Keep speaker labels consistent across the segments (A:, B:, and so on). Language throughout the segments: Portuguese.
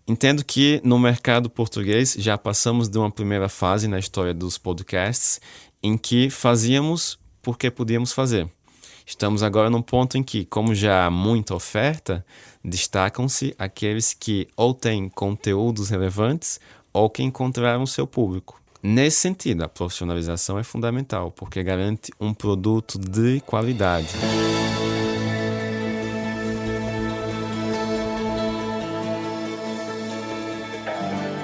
A: Entendo que no mercado português já passamos de uma primeira fase na história dos podcasts em que fazíamos porque podíamos fazer. Estamos agora num ponto em que, como já há muita oferta, destacam-se aqueles que ou têm conteúdos relevantes ou que encontraram seu público. Nesse sentido, a profissionalização é fundamental, porque garante um produto de qualidade.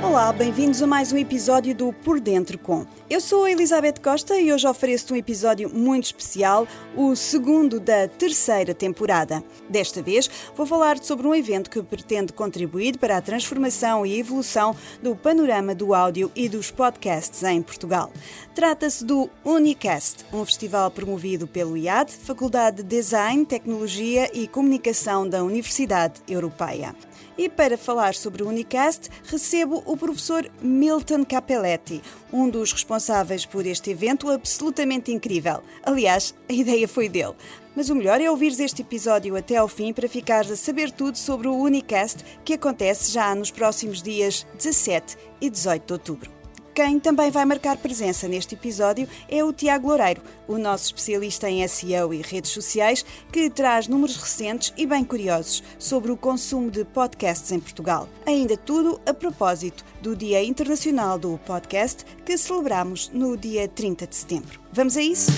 B: Olá, bem-vindos a mais um episódio do Por Dentro Com. Eu sou a Elizabeth Costa e hoje ofereço-te um episódio muito especial, o segundo da terceira temporada. Desta vez vou falar sobre um evento que pretende contribuir para a transformação e evolução do panorama do áudio e dos podcasts em Portugal. Trata-se do Unicast, um festival promovido pelo IAD, Faculdade de Design, Tecnologia e Comunicação da Universidade Europeia. E para falar sobre o Unicast, recebo o professor Milton Cappelletti, um dos responsáveis por este evento absolutamente incrível. Aliás, a ideia foi dele. Mas o melhor é ouvires este episódio até ao fim para ficares a saber tudo sobre o Unicast, que acontece já nos próximos dias 17 e 18 de outubro. Quem também vai marcar presença neste episódio é o Tiago Loureiro, o nosso especialista em SEO e redes sociais, que traz números recentes e bem curiosos sobre o consumo de podcasts em Portugal. Ainda tudo a propósito do Dia Internacional do Podcast, que celebramos no dia 30 de setembro. Vamos a isso?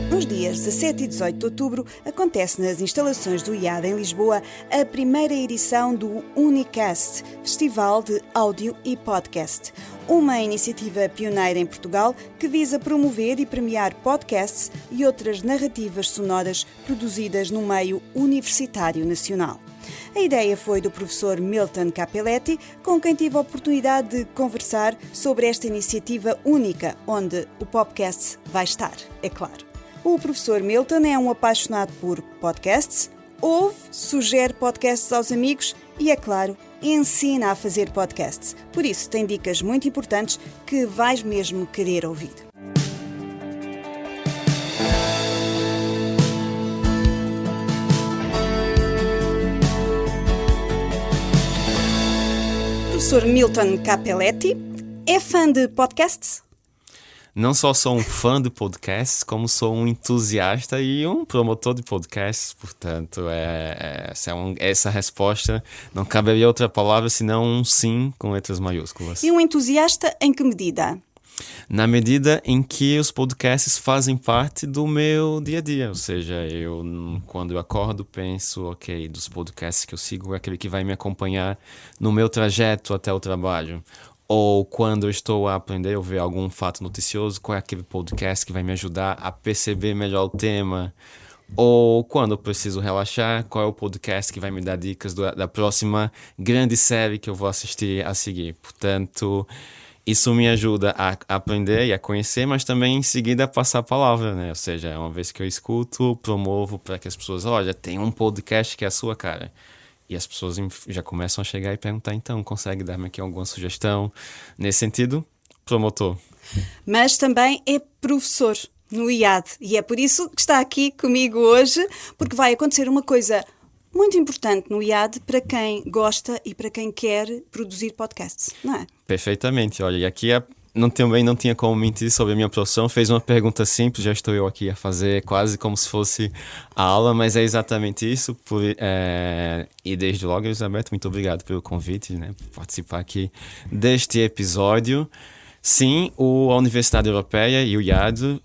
B: Nos dias 17 e 18 de outubro, acontece nas instalações do IAD em Lisboa a primeira edição do Unicast, Festival de Áudio e Podcast. Uma iniciativa pioneira em Portugal que visa promover e premiar podcasts e outras narrativas sonoras produzidas no meio universitário nacional. A ideia foi do professor Milton Cappelletti, com quem tive a oportunidade de conversar sobre esta iniciativa única, onde o podcast vai estar, é claro. O professor Milton é um apaixonado por podcasts, ouve, sugere podcasts aos amigos e, é claro, ensina a fazer podcasts. Por isso, tem dicas muito importantes que vais mesmo querer ouvir. Professor Milton Cappelletti, é fã de podcasts?
A: Não só sou um fã de podcasts, como sou um entusiasta e um promotor de podcasts. Portanto, essa resposta não caberia outra palavra senão um sim com letras maiúsculas.
B: E um entusiasta em que medida?
A: Na medida em que os podcasts fazem parte do meu dia a dia. Ou seja, quando eu acordo, penso, ok, dos podcasts que eu sigo é aquele que vai me acompanhar no meu trajeto até o trabalho. Ou quando eu estou a aprender ou ver algum fato noticioso, qual é aquele podcast que vai me ajudar a perceber melhor o tema? Ou quando eu preciso relaxar, qual é o podcast que vai me dar dicas da próxima grande série que eu vou assistir a seguir? Portanto, isso me ajuda a aprender e a conhecer, mas também em seguida a passar a palavra, né? Ou seja, uma vez que eu escuto, promovo para que as pessoas, olha, tem um podcast que é a sua cara. E as pessoas já começam a chegar e perguntar, então, consegue dar-me aqui alguma sugestão? Nesse sentido, promotor.
B: Mas também é professor no IAD e é por isso que está aqui comigo hoje, porque vai acontecer uma coisa muito importante no IAD para quem gosta e para quem quer produzir podcasts, não é?
A: Perfeitamente. Olha, e aqui também não tinha como mentir sobre a minha profissão. Fez uma pergunta simples, já estou eu aqui a fazer quase como se fosse a aula, mas é exatamente isso. E desde logo, Elizabeth, muito obrigado pelo convite, né, por participar aqui deste episódio. Sim, a Universidade Europeia e o IAD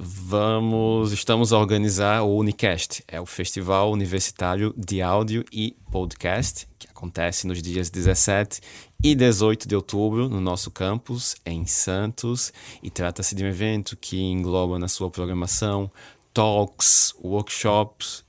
A: estamos a organizar o Unicast, é o Festival Universitário de Áudio e Podcast, que acontece nos dias 17 e 18 de outubro no nosso campus, em Santos, e trata-se de um evento que engloba na sua programação talks, workshops,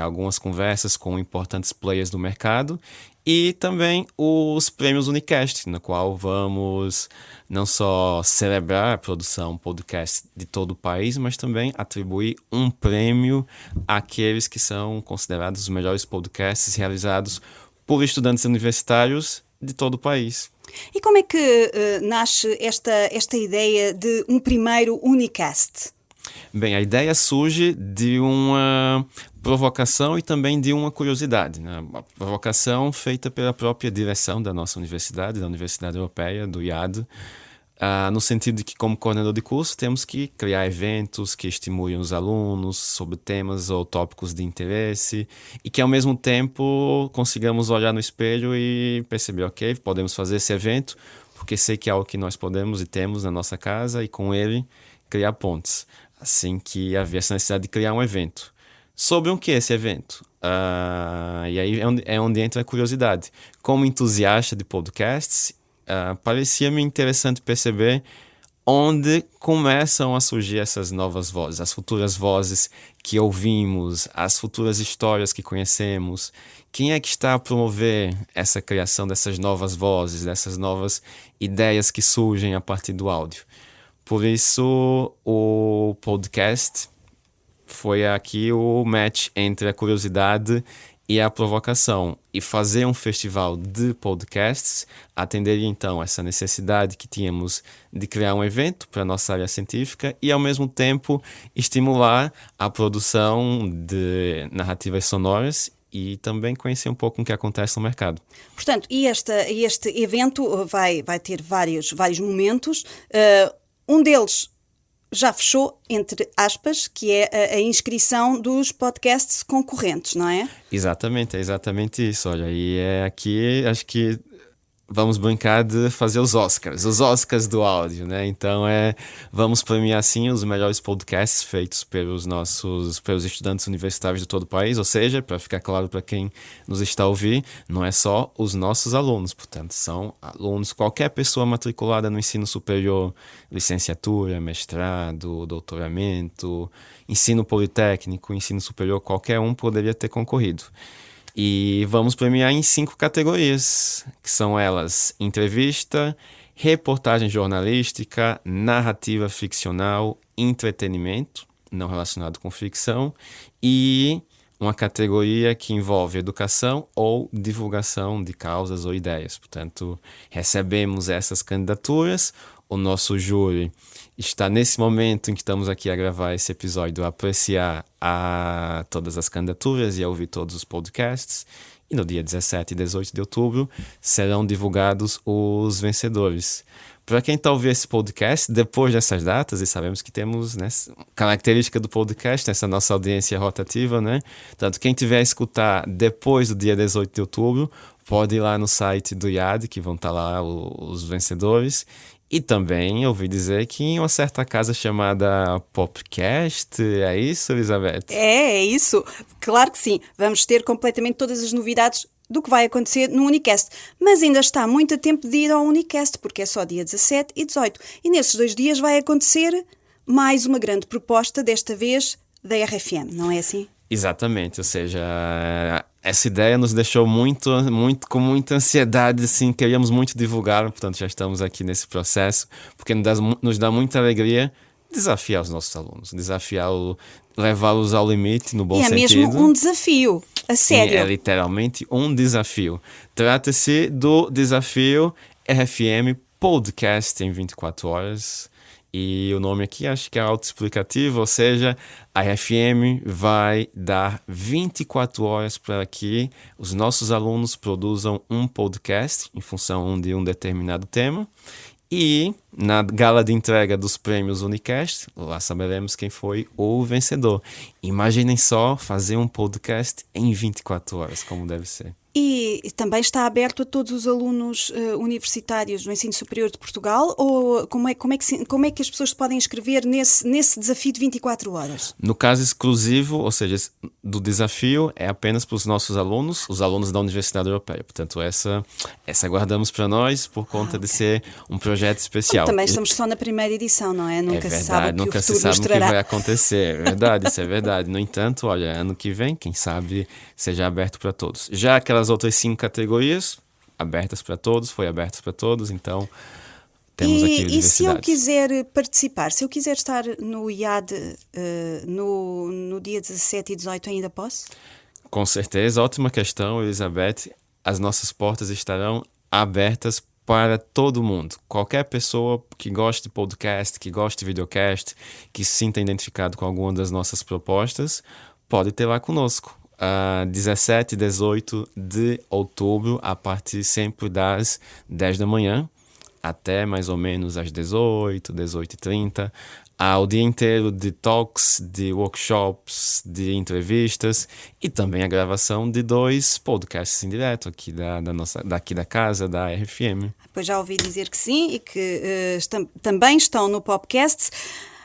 A: algumas conversas com importantes players do mercado e também os prêmios Unicast, no qual vamos não só celebrar a produção podcast de todo o país, mas também atribuir um prêmio àqueles que são considerados os melhores podcasts realizados por estudantes universitários de todo o país.
B: E como é que nasce esta ideia de um primeiro Unicast?
A: Bem, a ideia surge de uma provocação e também de uma curiosidade, né? Uma provocação feita pela própria direção da nossa universidade, da Universidade Europeia, do IAD, no sentido de que, como coordenador de curso, temos que criar eventos que estimulem os alunos sobre temas ou tópicos de interesse e que, ao mesmo tempo, consigamos olhar no espelho e perceber, ok, podemos fazer esse evento porque sei que é algo que nós podemos e temos na nossa casa e, com ele, criar pontes. Assim que havia essa necessidade de criar um evento. Sobre o que é esse evento? E aí é onde entra a curiosidade. Como entusiasta de podcasts, parecia-me interessante perceber onde começam a surgir essas novas vozes, as futuras vozes que ouvimos, as futuras histórias que conhecemos. Quem é que está a promover essa criação dessas novas vozes, dessas novas ideias que surgem a partir do áudio? Por isso, o podcast foi aqui o match entre a curiosidade e a provocação. E fazer um festival de podcasts atenderia, então, essa necessidade que tínhamos de criar um evento para a nossa área científica e, ao mesmo tempo, estimular a produção de narrativas sonoras e também conhecer um pouco o que acontece no mercado.
B: Portanto, este evento vai ter vários momentos. Um deles já fechou, entre aspas, que é a inscrição dos podcasts concorrentes, não é?
A: Exatamente, é exatamente isso. Olha, e aqui, acho que vamos brincar de fazer os Oscars do áudio, né? Então vamos premiar assim os melhores podcasts feitos pelos estudantes universitários de todo o país, ou seja, para ficar claro para quem nos está a ouvir, não é só os nossos alunos, portanto, são alunos, qualquer pessoa matriculada no ensino superior, licenciatura, mestrado, doutoramento, ensino politécnico, ensino superior, qualquer um poderia ter concorrido. E vamos premiar em 5 categorias, que são elas: entrevista, reportagem jornalística, narrativa ficcional, entretenimento, não relacionado com ficção, e uma categoria que envolve educação ou divulgação de causas ou ideias. Portanto, recebemos essas candidaturas, o nosso júri está nesse momento em que estamos aqui a gravar esse episódio a apreciar todas as candidaturas e a ouvir todos os podcasts. E no dia 17 e 18 de outubro serão divulgados os vencedores. Para quem está ouvindo esse podcast, depois dessas datas, e sabemos que temos, né, característica do podcast, essa nossa audiência rotativa, né? Portanto, quem tiver a escutar depois do dia 18 de outubro, pode ir lá no site do IAD, que vão estar lá os vencedores. E também ouvi dizer que em uma certa casa chamada Popcast, é isso, Elizabeth?
B: É isso. Claro que sim. Vamos ter completamente todas as novidades do que vai acontecer no Unicast. Mas ainda está muito a tempo de ir ao Unicast, porque é só dia 17 e 18. E nesses 2 dias vai acontecer mais uma grande proposta, desta vez da RFM, não é assim?
A: Exatamente, ou seja, essa ideia nos deixou com muita ansiedade, assim, queríamos muito divulgar, portanto já estamos aqui nesse processo, porque nos dá muita alegria desafiar os nossos alunos, levá-los ao limite, no bom sentido.
B: E é mesmo um desafio, a sério.
A: É literalmente um desafio. Trata-se do desafio RFM Podcast em 24 horas. E o nome aqui acho que é autoexplicativo, ou seja, a RFM vai dar 24 horas para que os nossos alunos produzam um podcast em função de um determinado tema. E na gala de entrega dos prêmios Unicast, lá saberemos quem foi o vencedor. Imaginem só fazer um podcast em 24 horas, como deve ser.
B: E também está aberto a todos os alunos universitários do ensino superior de Portugal? Ou como é que as pessoas se podem inscrever nesse desafio de 24 horas?
A: No caso exclusivo, ou seja, do desafio, é apenas para os nossos alunos, os alunos da Universidade Europeia. Portanto, essa guardamos para nós por conta de ser um projeto especial.
B: Também estamos só na primeira edição, não é? Nunca
A: verdade,
B: se sabe o que o futuro nos
A: o que
B: trará.
A: vai acontecer. É verdade, isso é verdade. No entanto, olha, ano que vem, quem sabe seja aberto para todos. Já aquelas outras 5 categorias, abertas para todos, foi abertas para todos, então temos aqui diversidade.
B: E se eu quiser participar, se eu quiser estar no IAD no dia 17 e 18, ainda posso?
A: Com certeza, ótima questão, Elizabeth. As nossas portas estarão abertas para todo mundo. Qualquer pessoa que goste de podcast, que goste de videocast, que se sinta identificado com alguma das nossas propostas, pode ter lá conosco. 17 e 18 de outubro, a partir sempre das 10 da manhã, até mais ou menos às 18, 18h30. O dia inteiro de talks, de workshops, de entrevistas e também a gravação de 2 podcasts em direto aqui daqui da casa, da RFM.
B: Pois já ouvi dizer que sim e que também estão no podcast.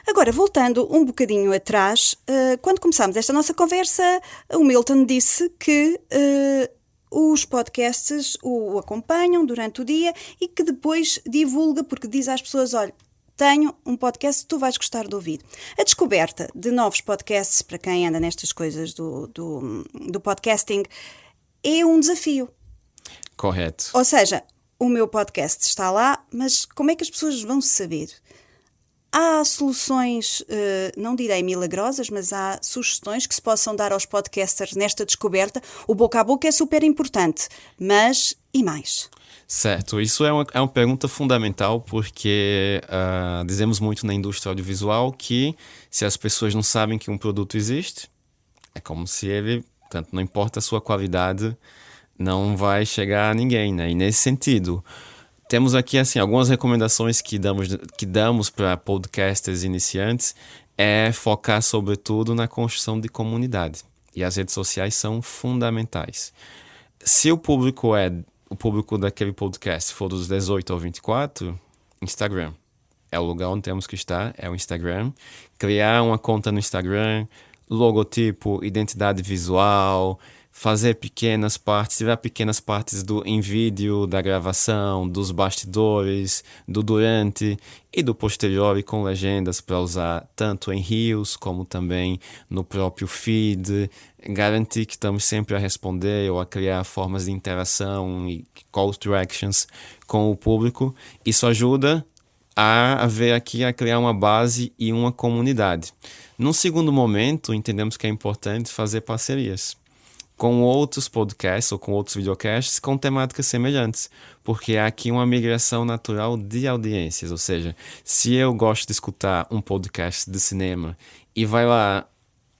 B: Agora, voltando um bocadinho atrás, quando começámos esta nossa conversa, o Milton disse que os podcasts o acompanham durante o dia e que depois divulga, porque diz às pessoas, olha, tenho um podcast que tu vais gostar de ouvir. A descoberta de novos podcasts, para quem anda nestas coisas do podcasting, é um desafio.
A: Correto.
B: Ou seja, o meu podcast está lá, mas como é que as pessoas vão saber? Há soluções, não direi milagrosas, mas há sugestões que se possam dar aos podcasters nesta descoberta. O boca a boca é super importante, mas e mais?
A: Certo, isso é uma pergunta fundamental porque dizemos muito na indústria audiovisual que se as pessoas não sabem que um produto existe, é como se ele, tanto não importa a sua qualidade, não vai chegar a ninguém, né? E nesse sentido, temos aqui assim, algumas recomendações que damos para podcasters iniciantes é focar sobretudo na construção de comunidade. E as redes sociais são fundamentais. Se o público daquele podcast for dos 18 ao 24, Instagram. É o lugar onde temos que estar, é o Instagram. Criar uma conta no Instagram, logotipo, identidade visual, fazer tirar pequenas partes em vídeo da gravação, dos bastidores, do durante e do posterior com legendas para usar tanto em Reels como também no próprio feed. Garantir que estamos sempre a responder ou a criar formas de interação e call to actions com o público. Isso ajuda a criar uma base e uma comunidade. Num segundo momento, entendemos que é importante fazer parcerias com outros podcasts ou com outros videocasts com temáticas semelhantes, porque há aqui uma migração natural de audiências, ou seja, se eu gosto de escutar um podcast de cinema e vai lá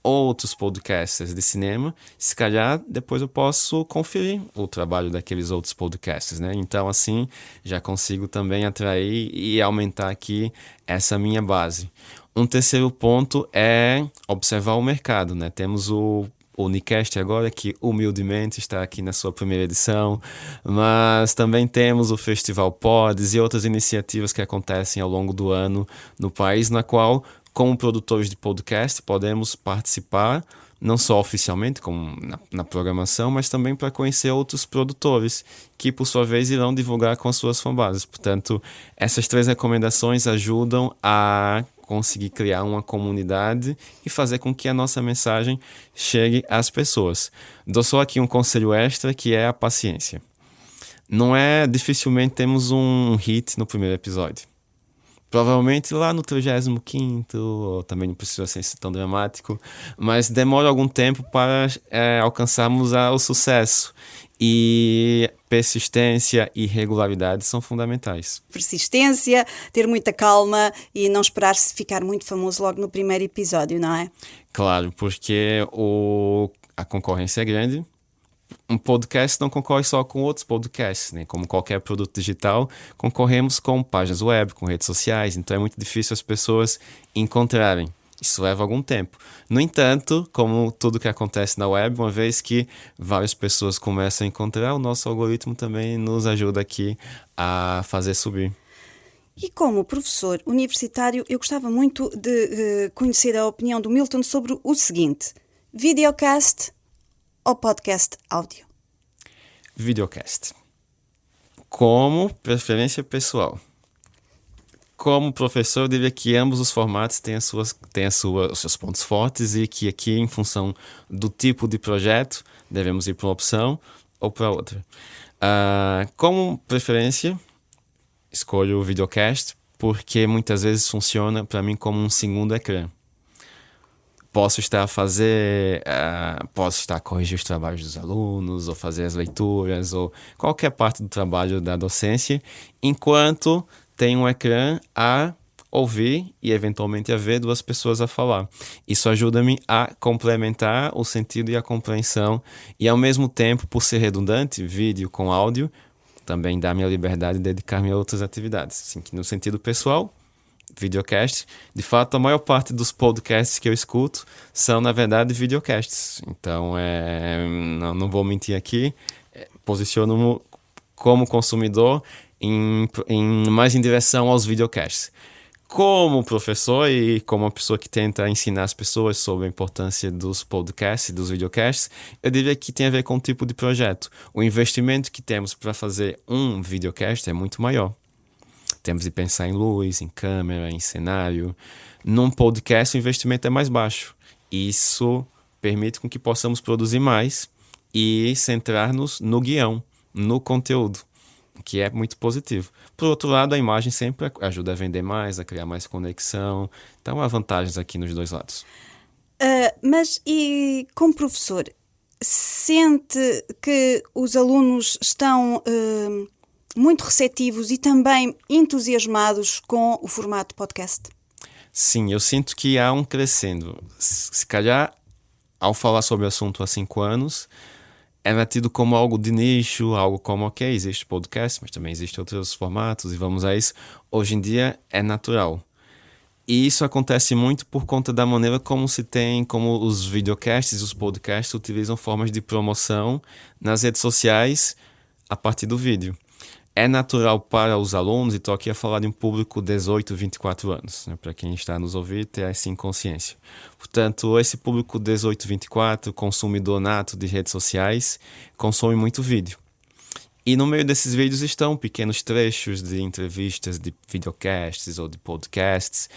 A: outros podcasters de cinema, se calhar depois eu posso conferir o trabalho daqueles outros podcasters, né? Então assim já consigo também atrair e aumentar aqui essa minha base. Um terceiro ponto é observar o mercado, né? Temos o Unicast agora, que humildemente está aqui na sua primeira edição, mas também temos o Festival Pods e outras iniciativas que acontecem ao longo do ano no país, na qual, como produtores de podcast, podemos participar, não só oficialmente, como na programação, mas também para conhecer outros produtores, que por sua vez irão divulgar com as suas fanbases. Portanto, essas 3 recomendações ajudam a conseguir criar uma comunidade e fazer com que a nossa mensagem chegue às pessoas. Dou só aqui um conselho extra, que é a paciência. Dificilmente temos um hit no primeiro episódio. Provavelmente lá no 35º, ou também não precisa ser tão dramático, mas demora algum tempo para alcançarmos o sucesso. E persistência e regularidade são fundamentais.
B: Persistência, ter muita calma e não esperar-se ficar muito famoso logo no primeiro episódio, não é?
A: Claro, porque a concorrência é grande. Um podcast não concorre só com outros podcasts, né? Como qualquer produto digital, concorremos com páginas web, com redes sociais, então é muito difícil as pessoas encontrarem. Isso leva algum tempo. No entanto, como tudo que acontece na web, uma vez que várias pessoas começam a encontrar, o nosso algoritmo também nos ajuda aqui a fazer subir.
B: E como professor universitário, eu gostava muito de conhecer a opinião do Milton sobre o seguinte: videocast ou podcast áudio?
A: Videocast. Como preferência pessoal. Como professor, eu diria que ambos os formatos têm os seus pontos fortes e que aqui, em função do tipo de projeto, devemos ir para uma opção ou para outra. Como preferência, escolho o videocast porque muitas vezes funciona para mim como um segundo ecrã. Posso estar a fazer, posso estar a corrigir os trabalhos dos alunos, ou fazer as leituras, ou qualquer parte do trabalho da docência, enquanto tem um ecrã a ouvir e eventualmente a ver duas pessoas a falar. Isso ajuda-me a complementar o sentido e a compreensão, e ao mesmo tempo, por ser redundante, vídeo com áudio, também dá-me a liberdade de dedicar-me a outras atividades. Assim que no sentido pessoal, videocast, de fato a maior parte dos podcasts que eu escuto são na verdade videocasts. Então não vou mentir aqui, posiciono-me como consumidor mais em direção aos videocasts. Como professor e como uma pessoa que tenta ensinar as pessoas sobre a importância dos podcasts e dos videocasts, eu diria que tem a ver com o tipo de projeto. O investimento que temos para fazer um videocast é muito maior. Temos de pensar em luz, em câmera, em cenário. Num podcast o investimento é mais baixo. Isso permite com que possamos produzir mais e centrar-nos no guião, no conteúdo, que é muito positivo. Por outro lado, a imagem sempre ajuda a vender mais, a criar mais conexão. Então há vantagens aqui nos dois lados.
B: Mas e como professor, sente que os alunos estão muito receptivos e também entusiasmados com o formato podcast?
A: Sim, eu sinto que há um crescendo. Se calhar, ao falar sobre o assunto há 5 anos, era tido como algo de nicho, algo como, ok, existe podcast, mas também existem outros formatos e vamos a isso. Hoje em dia é natural. E isso acontece muito por conta da maneira como como os videocasts e os podcasts utilizam formas de promoção nas redes sociais a partir do vídeo. É natural para os alunos, e estou aqui a falar de um público 18, 24 anos, né, para quem está nos ouvindo ter assim consciência. Portanto, esse público 18, 24, consumidor nato de redes sociais, consome muito vídeo. E no meio desses vídeos estão pequenos trechos de entrevistas, de videocasts ou de podcasts.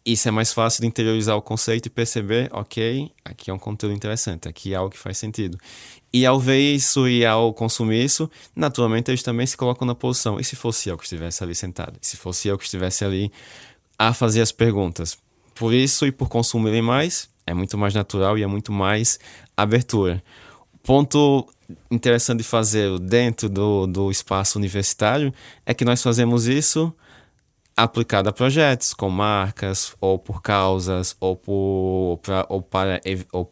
A: Isso é mais fácil de interiorizar o conceito e perceber, ok, aqui é um conteúdo interessante, aqui é algo que faz sentido. E ao ver isso e ao consumir isso, naturalmente eles também se colocam na posição. E se fosse eu que estivesse ali sentado? E se fosse eu que estivesse ali a fazer as perguntas? Por isso e por consumirem mais, é muito mais natural e é muito mais abertura. Ponto interessante de fazer dentro do espaço universitário é que nós fazemos isso aplicado a projetos com marcas, ou por causas, ou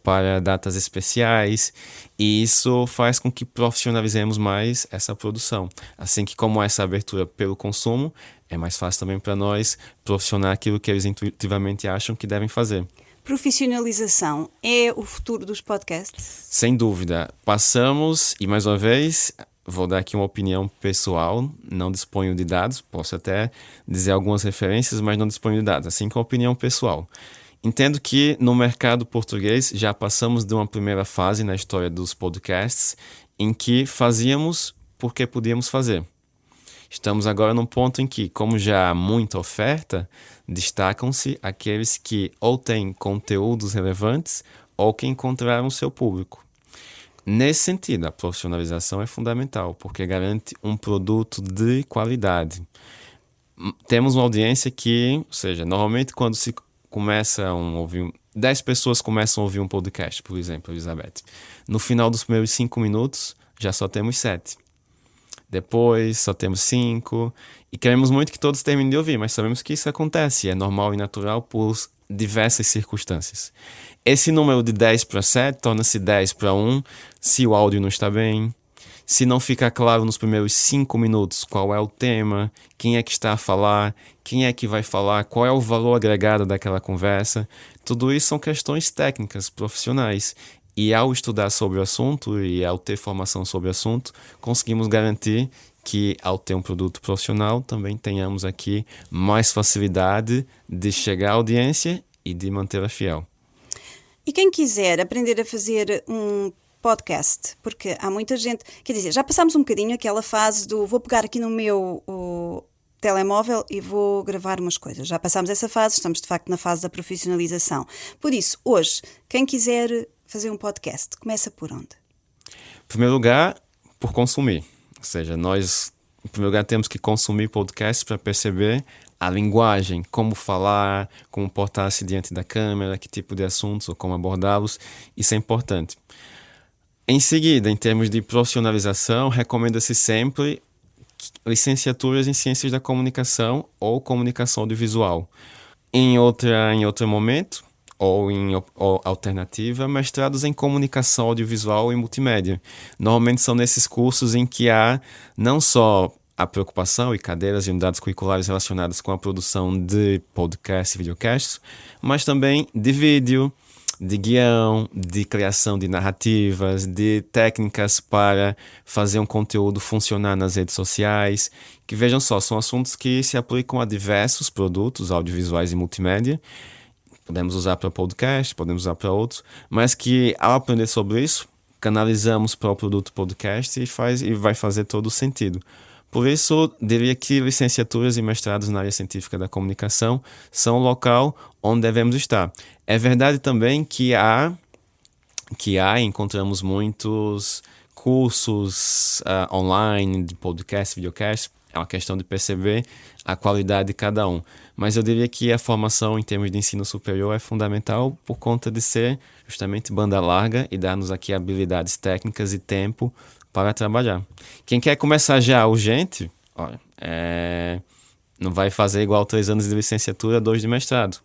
A: para datas especiais, e isso faz com que profissionalizemos mais essa produção. Assim que, como essa abertura pelo consumo, é mais fácil também para nós profissionar aquilo que eles intuitivamente acham que devem fazer.
B: Profissionalização é o futuro dos podcasts?
A: Sem dúvida. Passamos, e mais uma vez, vou dar aqui uma opinião pessoal, não disponho de dados, posso até dizer algumas referências, mas não disponho de dados, assim como opinião pessoal. Entendo que no mercado português já passamos de uma primeira fase na história dos podcasts em que fazíamos porque podíamos fazer. Estamos agora num ponto em que, como já há muita oferta, destacam-se aqueles que ou têm conteúdos relevantes ou que encontraram o seu público. Nesse sentido, a profissionalização é fundamental, porque garante um produto de qualidade. Temos uma audiência que, ou seja, normalmente quando se começa a ouvir, 10 pessoas começam a ouvir um podcast, por exemplo, Elizabeth. No final dos primeiros 5 minutos, já só temos 7. Depois, só temos 5. E queremos muito que todos terminem de ouvir, mas sabemos que isso acontece, é normal e natural por diversas circunstâncias. Esse número de 10 para 7 torna-se 10 para 1 se o áudio não está bem, se não fica claro nos primeiros 5 minutos qual é o tema, quem é que está a falar, quem é que vai falar, qual é o valor agregado daquela conversa. Tudo isso são questões técnicas, profissionais. E ao estudar sobre o assunto e ao ter formação sobre o assunto, conseguimos garantir que ao ter um produto profissional também tenhamos aqui mais facilidade de chegar à audiência e de mantê-la fiel.
B: E quem quiser aprender a fazer um podcast, porque há muita gente, quer dizer, já passámos um bocadinho aquela fase do vou pegar aqui no meu telemóvel e vou gravar umas coisas. Já passámos essa fase, estamos de facto na fase da profissionalização. Por isso, hoje, quem quiser fazer um podcast, começa por onde?
A: Em primeiro lugar, por consumir. Ou seja, nós Em primeiro lugar, temos que consumir podcasts para perceber a linguagem, como falar, como portar-se diante da câmera, que tipo de assuntos ou como abordá-los. Isso é importante. Em seguida, em termos de profissionalização, recomenda-se sempre licenciaturas em Ciências da Comunicação ou Comunicação Audiovisual. Em outro momento, ou alternativa, mestrados em Comunicação Audiovisual e Multimédia. Normalmente são nesses cursos em que há não só a preocupação e cadeiras e unidades curriculares relacionadas com a produção de podcasts e videocasts, mas também de vídeo, de guião, de criação de narrativas, de técnicas para fazer um conteúdo funcionar nas redes sociais, que vejam só, são assuntos que se aplicam a diversos produtos audiovisuais e multimédia. Podemos usar para podcast, podemos usar para outros, mas que ao aprender sobre isso, canalizamos para o produto podcast e vai fazer todo o sentido. Por isso, diria que licenciaturas e mestrados na área científica da comunicação são o local onde devemos estar. É verdade também que encontramos muitos cursos online de podcast, videocast. É uma questão de perceber a qualidade de cada um. Mas eu diria que a formação em termos de ensino superior é fundamental por conta de ser justamente banda larga e dar-nos aqui habilidades técnicas e tempo para trabalhar. Quem quer começar já urgente, olha, não vai fazer igual 3 anos de licenciatura, 2 de mestrado.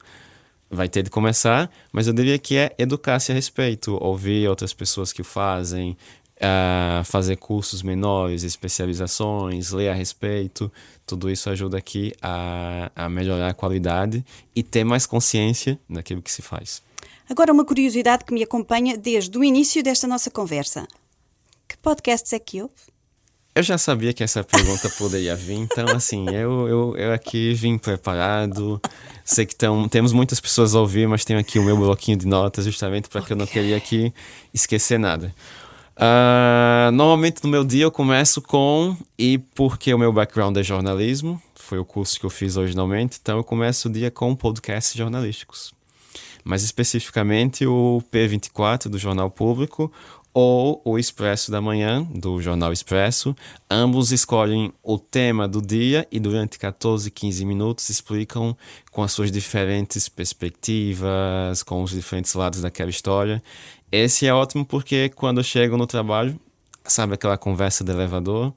A: Vai ter de começar, mas eu diria que é educar-se a respeito, ouvir outras pessoas que o fazem, fazer cursos menores, especializações, ler a respeito. Tudo isso ajuda aqui a melhorar a qualidade e ter mais consciência daquilo que se faz.
B: Agora uma curiosidade que me acompanha desde o início desta nossa conversa. Que podcasts é que houve?
A: Eu já sabia que essa pergunta poderia vir, então assim, eu aqui vim preparado. Sei que temos muitas pessoas a ouvir, mas tenho aqui o meu bloquinho de notas justamente para que eu não queria aqui esquecer nada. Normalmente no meu dia eu começo e porque o meu background é jornalismo, foi o curso que eu fiz originalmente, então eu começo o dia com podcasts jornalísticos. Mais especificamente o P24 do Jornal Público ou o Expresso da Manhã, do Jornal Expresso. Ambos escolhem o tema do dia e durante 14, 15 minutos explicam com as suas diferentes perspectivas, com os diferentes lados daquela história. Esse é ótimo porque quando eu chego no trabalho, sabe aquela conversa de elevador?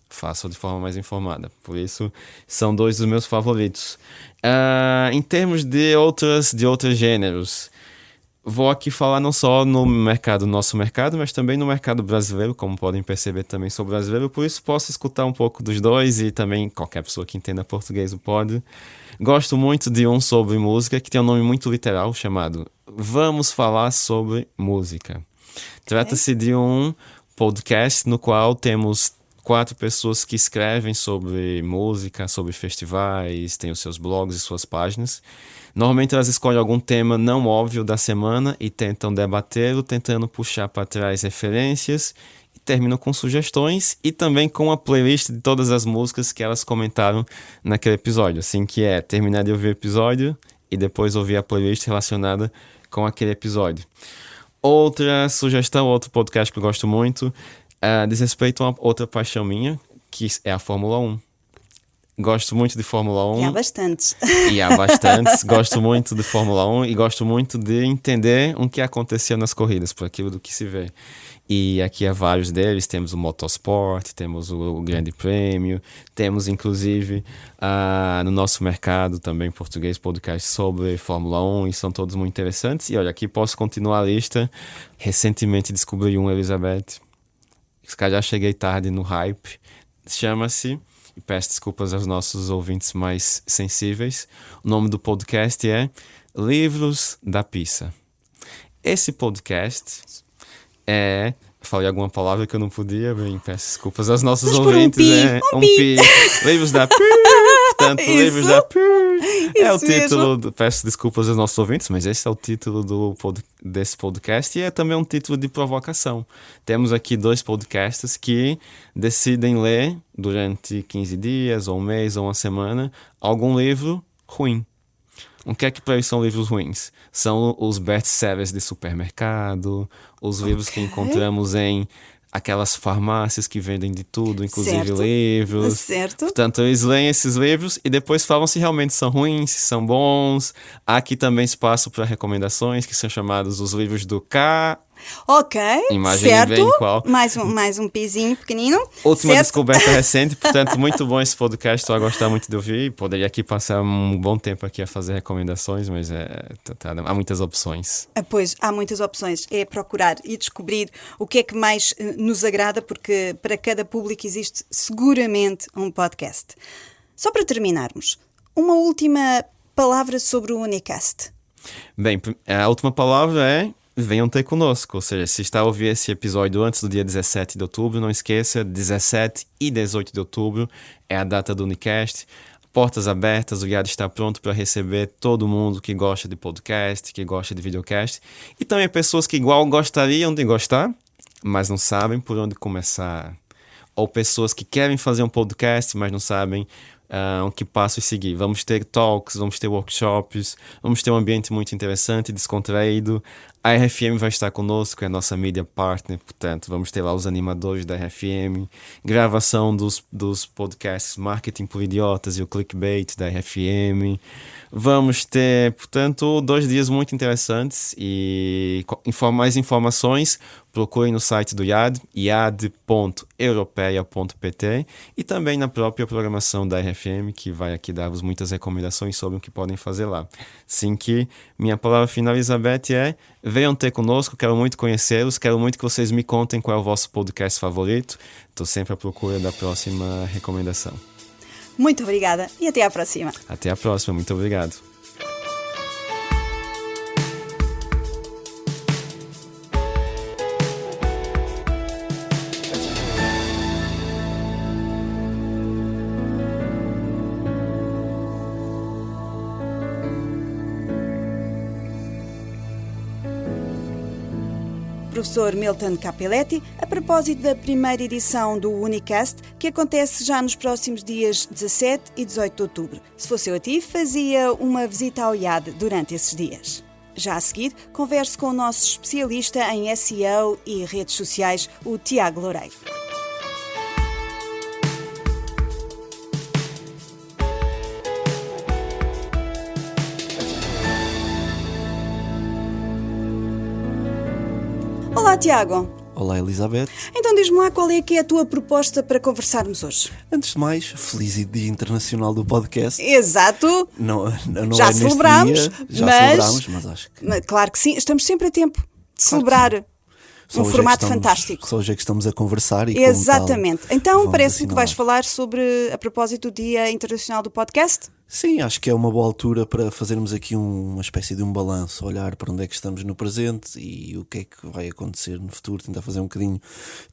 A: Faço de forma mais informada. Por isso, são 2 dos meus favoritos. Em termos de outros gêneros, vou aqui falar não só no nosso mercado, mas também no mercado brasileiro. Como podem perceber, também sou brasileiro, por isso posso escutar um pouco dos dois e também qualquer pessoa que entenda português pode. Gosto muito de um sobre música, que tem um nome muito literal, chamado Vamos Falar Sobre Música. Trata-se de um podcast no qual temos 4 pessoas que escrevem sobre música, sobre festivais, têm os seus blogs e suas páginas. Normalmente elas escolhem algum tema não óbvio da semana e tentam debatê-lo, tentando puxar para trás referências, e terminam com sugestões e também com a playlist de todas as músicas que elas comentaram naquele episódio. Assim que terminar de ouvir o episódio e depois ouvir a playlist relacionada com aquele episódio. Outra sugestão, outro podcast que eu gosto muito, diz respeito a outra paixão minha, que é a Fórmula 1. Gosto muito de Fórmula 1.
B: E há bastantes.
A: Gosto muito de Fórmula 1 e gosto muito de entender o que aconteceu nas corridas, por aquilo do que se vê. E aqui há vários deles. Temos o Motorsport, temos o Grande Prêmio, temos inclusive no nosso mercado também português podcast sobre Fórmula 1 e são todos muito interessantes. E olha, aqui posso continuar a lista. Recentemente descobri Elizabeth. Já cheguei tarde no hype. Chama-se... E peço desculpas aos nossos ouvintes mais sensíveis. O nome do podcast é Livros da Pizza. Esse podcast falei alguma palavra que eu não podia, bem, peço desculpas aos nossos ouvintes. Um pi. Livros da Pizza. Portanto, Livros da Pizza. É o título. Peço desculpas aos nossos ouvintes, mas esse é o título desse podcast e é também um título de provocação. Temos aqui 2 podcasts que decidem ler durante 15 dias, ou um mês, ou uma semana, algum livro ruim. O que é que para eles são livros ruins? São os best-sellers de supermercado, os livros que encontramos em aquelas farmácias que vendem de tudo, inclusive
B: Certo.
A: livros.
B: Certo.
A: Portanto, eles leem esses livros e depois falam se realmente são ruins, se são bons. Há aqui também espaço para recomendações, que são chamados os livros do K.
B: Ok,
A: Imaginem
B: certo.
A: bem qual.
B: Mais um pizinho pequenino.
A: Última
B: certo?
A: descoberta recente, portanto, muito bom esse podcast, estou a gostar muito de ouvir. Poderia aqui passar um bom tempo aqui a fazer recomendações, mas há muitas opções.
B: Pois, há muitas opções. É procurar e descobrir o que é que mais nos agrada, porque para cada público existe seguramente um podcast. Só para terminarmos, uma última palavra sobre o Unicast.
A: Bem, a última palavra é: venham ter conosco. Ou seja, se está a ouvir esse episódio antes do dia 17 de outubro, não esqueça, 17 e 18 de outubro é a data do Unicast. Portas abertas, o IAD está pronto para receber todo mundo que gosta de podcast, que gosta de videocast. E também pessoas que igual gostariam de gostar, mas não sabem por onde começar. Ou pessoas que querem fazer um podcast, mas não sabem que passo seguir. Vamos ter talks, vamos ter workshops, vamos ter um ambiente muito interessante, descontraído. A RFM vai estar conosco, é a nossa media partner, portanto, vamos ter lá os animadores da RFM, gravação dos podcasts Marketing por Idiotas e o Clickbait da RFM. Vamos ter, portanto, 2 dias muito interessantes e mais informações, procurem no site do IAD, iad.europeia.pt, e também na própria programação da RFM, que vai aqui dar-vos muitas recomendações sobre o que podem fazer lá. Assim que minha palavra final, Elizabeth, é: venham ter conosco, quero muito conhecê-los, quero muito que vocês me contem qual é o vosso podcast favorito. Estou sempre à procura da próxima recomendação.
B: Muito obrigada e até à próxima.
A: Até a próxima, muito obrigado.
B: Professor Milton Capelletti, a propósito da primeira edição do Unicast, que acontece já nos próximos dias 17 e 18 de outubro. Se fosse eu a ti, fazia uma visita ao IAD durante esses dias. Já a seguir, converso com o nosso especialista em SEO e redes sociais, o Tiago Loureiro. Olá, Tiago.
C: Olá, Elizabeth.
B: Então diz-me lá qual é que é a tua proposta para conversarmos hoje.
C: Antes de mais, feliz Dia Internacional do Podcast.
B: Exato.
C: Não
B: Já
C: é
B: celebramos,
C: neste dia, já
B: mas-
C: celebramos, mas acho que
B: Claro que sim, estamos sempre a tempo de celebrar
C: só
B: um
C: hoje é que
B: formato
C: estamos-
B: fantástico.
C: Só hoje é que estamos a conversar e como
B: Exatamente.
C: tal,
B: Então
C: vamos
B: parece-me que vais
C: assinalar.
B: falar sobre, a propósito do Dia Internacional do Podcast.
C: Sim, acho que é uma boa altura para fazermos aqui uma espécie de um balanço, olhar para onde é que estamos no presente e o que é que vai acontecer no futuro, tentar fazer um bocadinho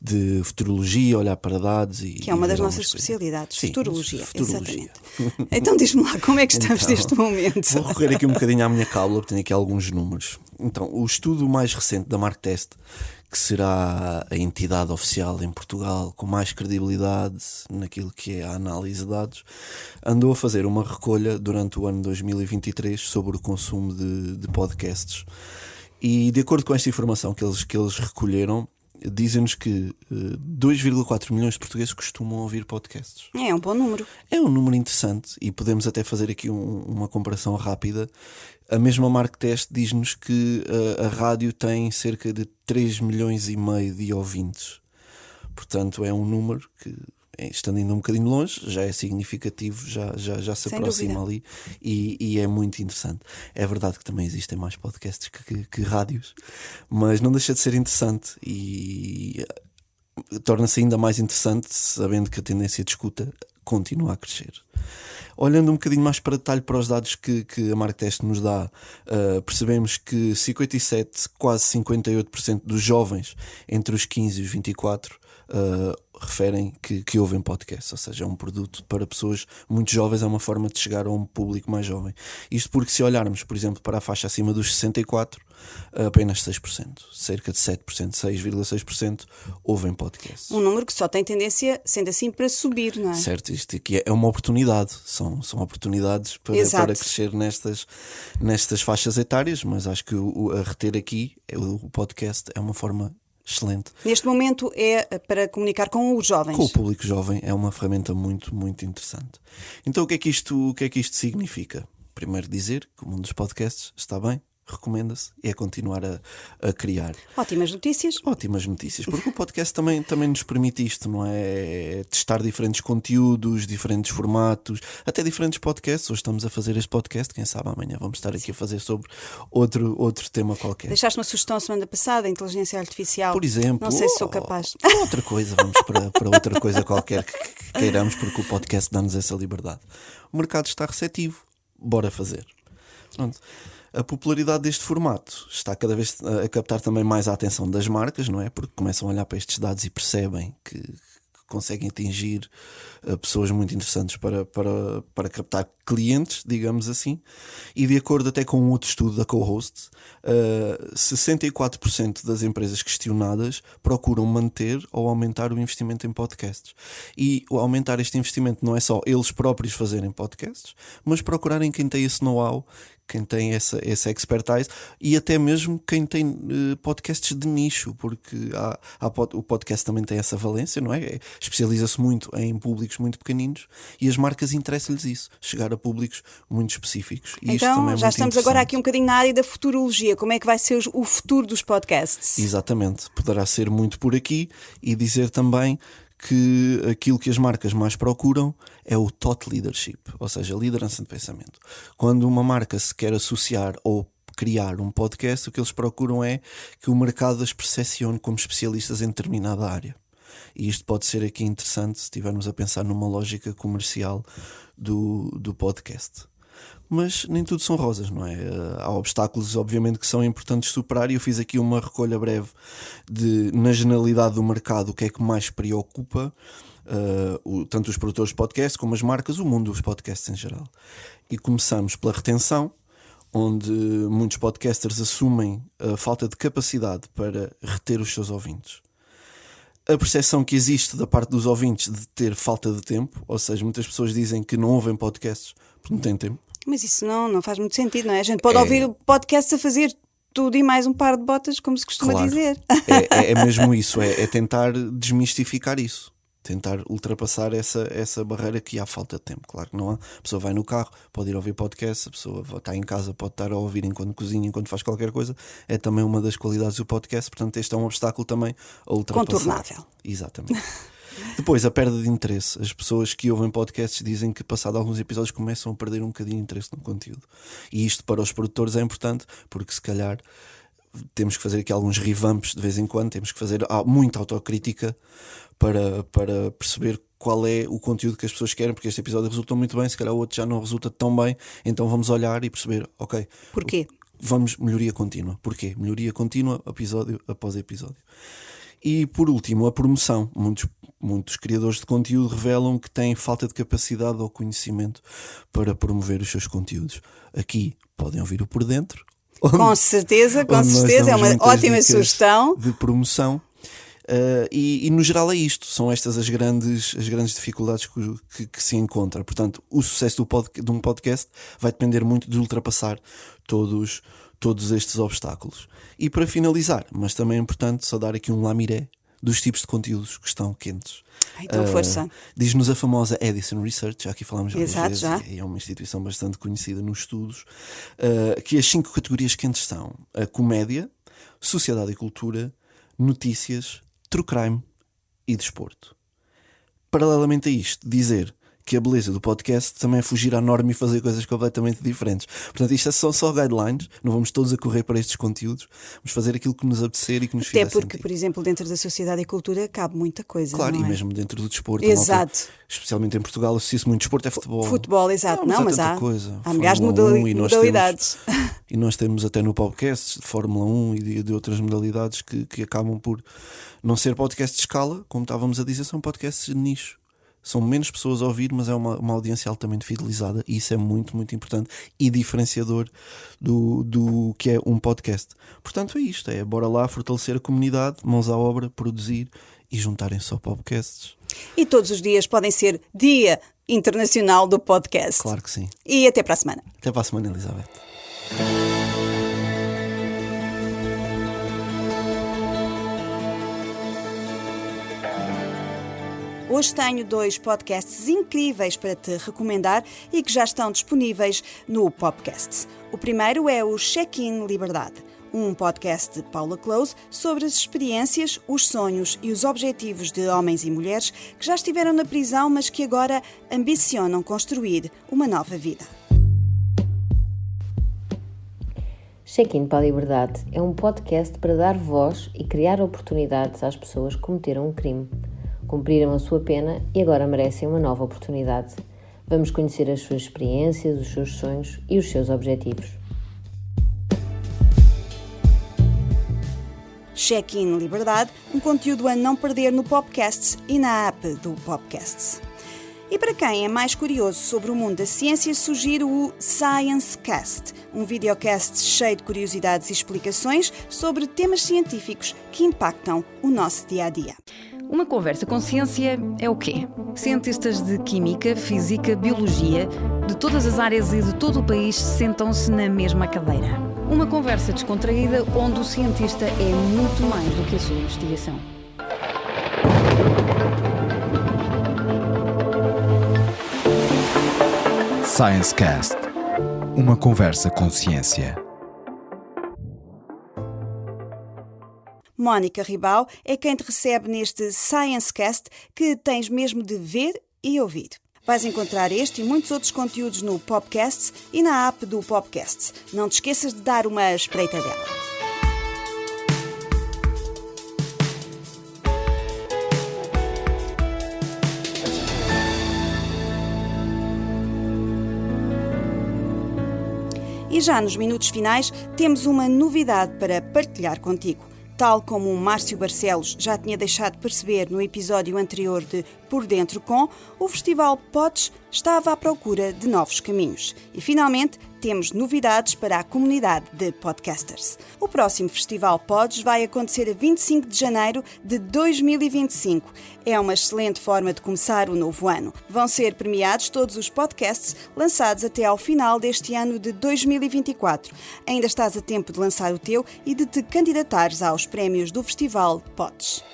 C: de futurologia, olhar para dados e...
B: Que é uma
C: e
B: das
C: ver
B: nossas
C: algumas coisas.
B: especialidades,
C: Sim,
B: futurologia.
C: futurologia.
B: Exatamente. Então diz-me lá, como é que estamos
C: Então,
B: neste momento?
C: Vou recorrer aqui um bocadinho à minha cábula, porque tenho aqui alguns números. Então, o estudo mais recente da Marktest, que será a entidade oficial em Portugal com mais credibilidade naquilo que é a análise de dados, andou a fazer uma recolha durante o ano 2023 sobre o consumo de podcasts. E de acordo com esta informação que eles recolheram, dizem-nos que 2,4 milhões de portugueses costumam ouvir podcasts.
B: É um bom número.
C: É um número interessante e podemos até fazer aqui uma comparação rápida. A mesma Marktest diz-nos que a rádio tem cerca de 3 milhões e meio de ouvintes. Portanto, é um número que, estando ainda um bocadinho longe, já é significativo, já se
B: Sem
C: aproxima
B: dúvida.
C: ali e é muito interessante. É verdade que também existem mais podcasts que rádios, mas não deixa de ser interessante e torna-se ainda mais interessante sabendo que a tendência de escuta continua a crescer. Olhando um bocadinho mais para detalhe para os dados que a Marktest nos dá, percebemos que 57, quase 58% dos jovens entre os 15 e os 24 referem que ouvem podcast, ou seja, é um produto para pessoas muito jovens, é uma forma de chegar a um público mais jovem. Isto porque se olharmos, por exemplo, para a faixa acima dos 64, apenas 6%, cerca de 7%, 6,6% ouvem podcast.
B: Um número que só tem tendência, sendo assim, para subir, não é?
C: Certo, isto aqui é uma oportunidade, são oportunidades
B: Exato.
C: para crescer nestas faixas etárias, mas acho que a reter aqui o podcast é uma forma excelente.
B: Neste momento é para comunicar com os jovens.
C: Com o público jovem é uma ferramenta muito, muito interessante. Então o que é que isto significa? Primeiro dizer que o mundo dos podcasts está bem, recomenda-se e é continuar a criar.
B: Ótimas notícias.
C: Ótimas notícias, porque o podcast também nos permite isto, não é? Testar diferentes conteúdos, diferentes formatos, até diferentes podcasts. Hoje estamos a fazer este podcast, quem sabe amanhã vamos estar aqui a fazer sobre outro tema qualquer.
B: Deixaste uma sugestão semana passada, inteligência artificial.
C: Por exemplo,
B: não sei se sou capaz.
C: Outra coisa, vamos para outra coisa qualquer que queiramos, porque o podcast dá-nos essa liberdade. O mercado está receptivo, bora fazer. Pronto. A popularidade deste formato está cada vez a captar também mais a atenção das marcas, não é? Porque começam a olhar para estes dados e percebem que conseguem atingir pessoas muito interessantes para captar clientes, digamos assim. E de acordo até com um outro estudo da Co-Host, 64% das empresas questionadas procuram manter ou aumentar o investimento em podcasts. E o aumentar este investimento não é só eles próprios fazerem podcasts, mas procurarem quem tem esse know-how, quem tem essa expertise e até mesmo quem tem podcasts de nicho, porque o podcast também tem essa valência, não é? Especializa-se muito em públicos muito pequeninos e as marcas interessa-lhes isso, chegar a públicos muito específicos. E isto também
B: então
C: é
B: já
C: muito
B: estamos agora
C: interessante.
B: aqui um bocadinho na área da futurologia. Como é que vai ser o futuro dos podcasts?
C: Exatamente, poderá ser muito por aqui e dizer também que aquilo que as marcas mais procuram é o thought leadership, ou seja, liderança de pensamento. Quando uma marca se quer associar ou criar um podcast, o que eles procuram é que o mercado as percepcione como especialistas em determinada área. E isto pode ser aqui interessante se estivermos a pensar numa lógica comercial do podcast. Mas nem tudo são rosas, não é? Há obstáculos, obviamente, que são importantes superar, e eu fiz aqui uma recolha breve na generalidade do mercado, o que é que mais preocupa tanto os produtores de podcasts como as marcas, o mundo dos podcasts em geral. E começamos pela retenção, onde muitos podcasters assumem a falta de capacidade para reter os seus ouvintes. A percepção que existe da parte dos ouvintes de ter falta de tempo, ou seja, muitas pessoas dizem que não ouvem podcasts porque não têm tempo.
B: Mas isso não faz muito sentido, não é? A gente pode ouvir o podcast a fazer tudo e mais um par de botas, como se costuma
C: Claro.
B: dizer.
C: É mesmo isso, é tentar desmistificar isso. Tentar ultrapassar essa barreira que há falta de tempo. Claro que não há. A pessoa vai no carro, pode ir ouvir podcast, a pessoa está em casa, pode estar a ouvir enquanto cozinha, enquanto faz qualquer coisa. É também uma das qualidades do podcast, portanto este é um obstáculo também a ultrapassar.
B: Contornável.
C: Exatamente. Depois, a perda de interesse. As pessoas que ouvem podcasts dizem que, passado alguns episódios, começam a perder um bocadinho de interesse no conteúdo. E isto para os produtores é importante, porque se calhar temos que fazer aqui alguns revamps de vez em quando, temos que fazer muita autocrítica para perceber qual é o conteúdo que as pessoas querem, porque este episódio resultou muito bem, se calhar o outro já não resulta tão bem, então vamos olhar e perceber, ok,
B: Porquê?
C: vamos melhoria contínua. Porquê? Melhoria contínua, episódio após episódio. E por último, a promoção. Muitos criadores de conteúdo revelam que têm falta de capacidade ou conhecimento para promover os seus conteúdos. Aqui podem ouvir o Por Dentro.
B: Com certeza,
C: onde nós
B: é
C: damos
B: uma
C: muitas
B: ótima
C: dicas
B: sugestão.
C: de promoção. E no geral é isto, são estas as grandes dificuldades que se encontram. Portanto, o sucesso de um podcast vai depender muito de ultrapassar todos estes obstáculos. E para finalizar, mas também é importante só dar aqui um lamiré dos tipos de conteúdos que estão quentes.
B: Então, força.
C: Diz-nos a famosa Edison Research, já aqui falámos várias
B: Exato,
C: vezes,
B: já.
C: e é uma instituição bastante conhecida nos estudos, que as 5 categorias quentes são a comédia, sociedade e cultura, notícias, true crime e desporto. Paralelamente a isto, dizer que a beleza do podcast também é fugir à norma e fazer coisas completamente diferentes. Portanto, isto são só guidelines, não vamos todos a correr para estes conteúdos, vamos fazer aquilo que nos apetecer e que nos
B: Até
C: fizer
B: porque,
C: sentido.
B: por exemplo, dentro da sociedade e cultura cabe muita coisa.
C: Claro,
B: não
C: e
B: é?
C: mesmo dentro do desporto.
B: Exato.
C: Especialmente em Portugal, associa-se muito desporto, é futebol.
B: Futebol, exato. Não, mas
C: tanta
B: há
C: coisa.
B: milhares de
C: Fórmula 1, e nós
B: modalidades.
C: E nós temos até no podcast de Fórmula 1 e de outras modalidades que acabam por não ser podcast de escala, como estávamos a dizer, são podcasts de nicho. São menos pessoas a ouvir, mas é uma audiência altamente fidelizada, e isso é muito, muito importante e diferenciador do que é um podcast. Portanto, é isto, bora lá fortalecer a comunidade, mãos à obra, produzir e juntarem só podcasts.
B: E todos os dias podem ser Dia Internacional do Podcast.
C: Claro que sim.
B: E até para a semana.
C: Até para a semana, Elizabeth.
B: Hoje tenho 2 podcasts incríveis para te recomendar e que já estão disponíveis no Popcasts. O primeiro é o Check-in Liberdade, um podcast de Paula Close sobre as experiências, os sonhos e os objetivos de homens e mulheres que já estiveram na prisão, mas que agora ambicionam construir uma nova vida.
D: Check-in para a Liberdade é um podcast para dar voz e criar oportunidades às pessoas que cometeram um crime, cumpriram a sua pena e agora merecem uma nova oportunidade. Vamos conhecer as suas experiências, os seus sonhos e os seus objetivos.
B: Check-in Liberdade, um conteúdo a não perder no Popcasts e na app do Popcasts. E para quem é mais curioso sobre o mundo da ciência, sugiro o Science Cast, um videocast cheio de curiosidades e explicações sobre temas científicos que impactam o nosso dia-a-dia.
E: Uma conversa com ciência é o quê? Cientistas de química, física, biologia, de todas as áreas e de todo o país sentam-se na mesma cadeira. Uma conversa descontraída onde o cientista é muito mais do que a sua investigação.
F: Science Cast, uma conversa com ciência.
B: Mónica Ribau é quem te recebe neste Science Cast que tens mesmo de ver e ouvir. Vais encontrar este e muitos outros conteúdos no Popcasts e na app do Popcasts. Não te esqueças de dar uma espreitadela. E já nos minutos finais temos uma novidade para partilhar contigo. Tal como o Márcio Barcelos já tinha deixado perceber no episódio anterior de Por Dentro Com, o Festival Pods estava à procura de novos caminhos. E finalmente temos novidades para a comunidade de podcasters. O próximo Festival Pods vai acontecer a 25 de janeiro de 2025. É uma excelente forma de começar o novo ano. Vão ser premiados todos os podcasts lançados até ao final deste ano de 2024. Ainda estás a tempo de lançar o teu e de te candidatares aos prémios do Festival Pods.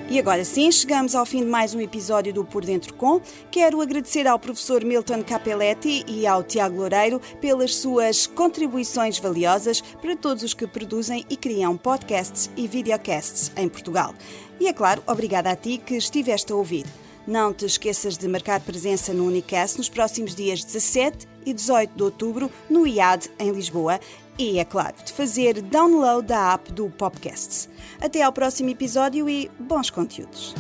B: E agora sim, chegamos ao fim de mais um episódio do Por Dentro Com. Quero agradecer ao professor Milton Capelletti e ao Tiago Loureiro pelas suas contribuições valiosas para todos os que produzem e criam podcasts e videocasts em Portugal. E é claro, obrigada a ti que estiveste a ouvir. Não te esqueças de marcar presença no Unicast nos próximos dias 17 e 18 de outubro no IAD, em Lisboa. E, é claro, de fazer download da app do Popcasts. Até ao próximo episódio e bons conteúdos!